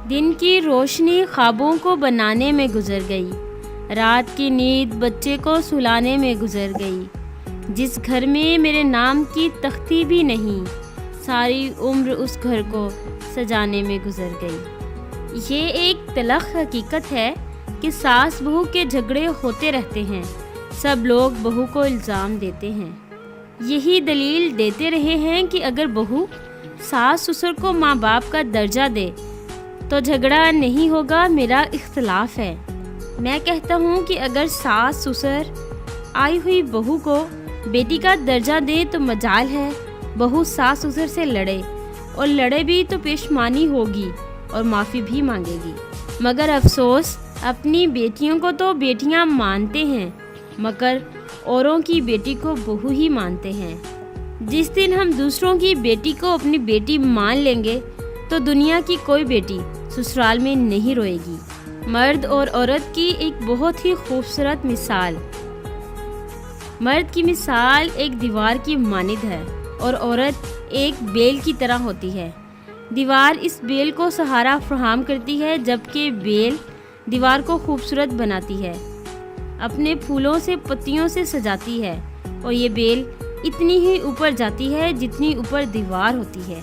دن کی روشنی خوابوں کو بنانے میں گزر گئی، رات کی نیند بچے کو سلانے میں گزر گئی۔ جس گھر میں میرے نام کی تختی بھی نہیں، ساری عمر اس گھر کو سجانے میں گزر گئی۔ یہ ایک تلخ حقیقت ہے کہ ساس بہو کے جھگڑے ہوتے رہتے ہیں، سب لوگ بہو کو الزام دیتے ہیں، یہی دلیل دیتے رہے ہیں کہ اگر بہو ساس سسر کو ماں باپ کا درجہ دے تو جھگڑا نہیں ہوگا، میرا اختلاف ہے۔ میں کہتا ہوں کہ اگر ساس سسر آئی ہوئی بہو کو بیٹی کا درجہ دے تو مجال ہے بہو ساس سسر سے لڑے، اور لڑے بھی تو پیشمانی ہوگی اور معافی بھی مانگے گی۔ مگر افسوس، اپنی بیٹیوں کو تو بیٹیاں مانتے ہیں مگر اوروں کی بیٹی کو بہو ہی مانتے ہیں۔ جس دن ہم دوسروں کی بیٹی کو اپنی بیٹی مان لیں گے تو دنیا کی کوئی بیٹی سسرال میں نہیں روئے گی۔ مرد اور عورت کی ایک بہت ہی خوبصورت مثال۔ مرد کی مثال ایک دیوار کی مانند ہے اور عورت ایک بیل کی طرح ہوتی ہے۔ دیوار اس بیل کو سہارا فراہم کرتی ہے جبکہ بیل دیوار کو خوبصورت بناتی ہے، اپنے پھولوں سے پتیوں سے سجاتی ہے، اور یہ بیل اتنی ہی اوپر جاتی ہے جتنی اوپر دیوار ہوتی ہے۔